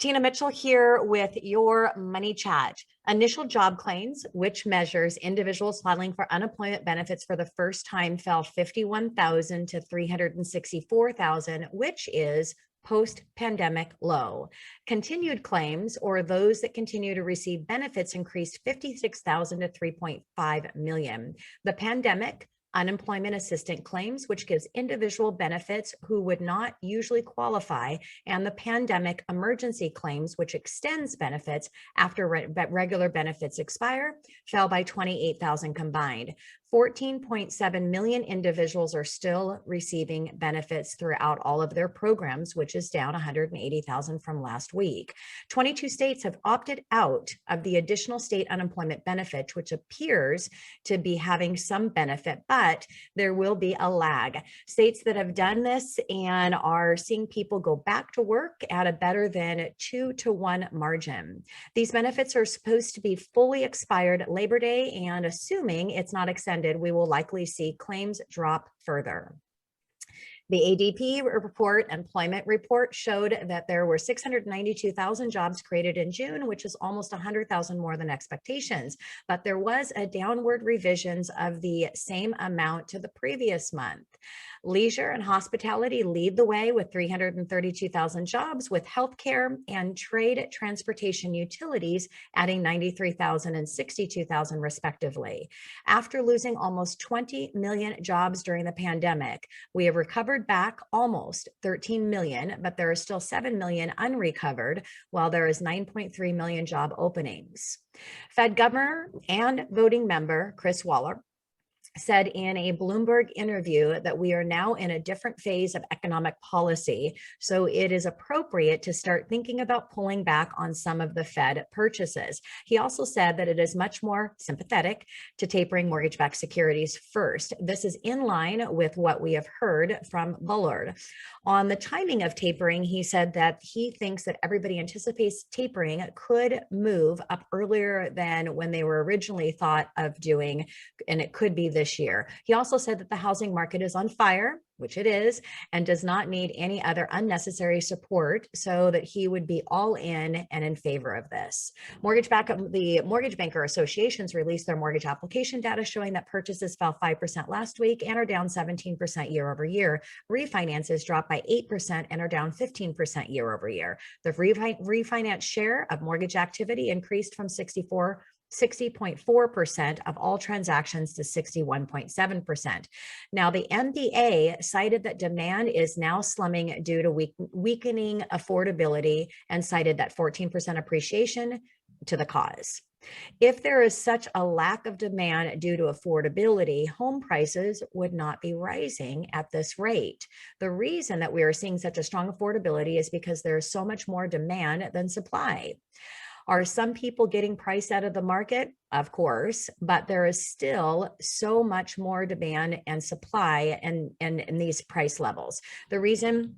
Tina Mitchell here with your Money Chat. Initial job claims, which measures individuals filing for unemployment benefits for the first time, fell 51,000 to 364,000, which is post-pandemic low. Continued claims, or those that continue to receive benefits, increased 56,000 to 3.5 million. The pandemic unemployment assistance claims, which gives individual benefits who would not usually qualify, and the pandemic emergency claims, which extends benefits after regular benefits expire, fell by 28,000 combined. 14.7 million individuals are still receiving benefits throughout all of their programs, which is down 180,000 from last week. 22 states have opted out of the additional state unemployment benefit, which appears to be having some benefit, but there will be a lag. States that have done this and are seeing people go back to work at a better than 2-to-1 margin. These benefits are supposed to be fully expired Labor Day, and assuming it's not extended, we will likely see claims drop further. The ADP employment report showed that there were 692,000 jobs created in June, which is almost 100,000 more than expectations. But there was a downward revisions of the same amount to the previous month. Leisure and hospitality lead the way with 332,000 jobs, with healthcare and trade, transportation, utilities adding 93,000 and 62,000 respectively. After losing almost 20 million jobs during the pandemic, we have recovered back almost 13 million, but there are still 7 million unrecovered, while there is 9.3 million job openings. Fed Governor and voting member Chris Waller said in a Bloomberg interview that we are now in a different phase of economic policy, so it is appropriate to start thinking about pulling back on some of the Fed purchases. He also said that it is much more sympathetic to tapering mortgage-backed securities first. This is in line with what we have heard from Bullard. On the timing of tapering, he said that he thinks that everybody anticipates tapering could move up earlier than when they were originally thought of doing, and it could be this year. He also said that the housing market is on fire, which it is, and does not need any other unnecessary support, so that he would be all in and in favor of this. The Mortgage Banker Associations released their mortgage application data showing that purchases fell 5% last week and are down 17% year over year. Refinances dropped by 8% and are down 15% year over year. The refinance share of mortgage activity increased from 60.4% of all transactions to 61.7%. Now, the MBA cited that demand is now slumming due to weakening affordability and cited that 14% appreciation to the cause. If there is such a lack of demand due to affordability, home prices would not be rising at this rate. The reason that we are seeing such a strong affordability is because there is so much more demand than supply. Are some people getting priced out of the market? Of course, but there is still so much more demand and supply in these price levels. The reason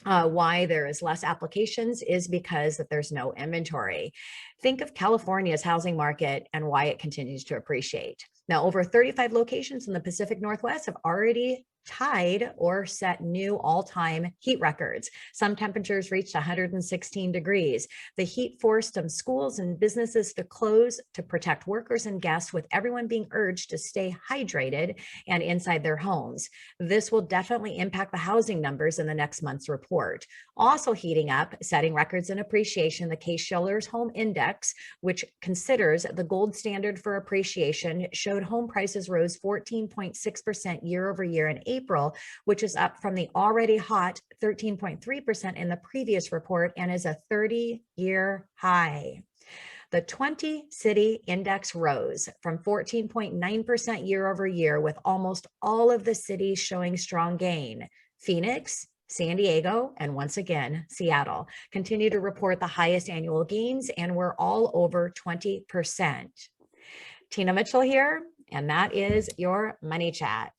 why there is less applications is because that there's no inventory. Think of California's housing market and why it continues to appreciate. Now, over 35 locations in the Pacific Northwest have already tied or set new all-time heat records. Some temperatures reached 116 degrees. The heat forced some schools and businesses to close to protect workers and guests, with everyone being urged to stay hydrated and inside their homes. This will definitely impact the housing numbers in the next month's report. Also heating up, setting records in appreciation, the Case-Shiller's Home Index, which considers the gold standard for appreciation, showed home prices rose 14.6% year over year in April, which is up from the already hot 13.3% in the previous report and is a 30-year high. The 20-city index rose from 14.9% year over year, with almost all of the cities showing strong gain. Phoenix, San Diego, and once again, Seattle continue to report the highest annual gains, and we're all over 20%. Tina Mitchell here, and that is your Money Chat.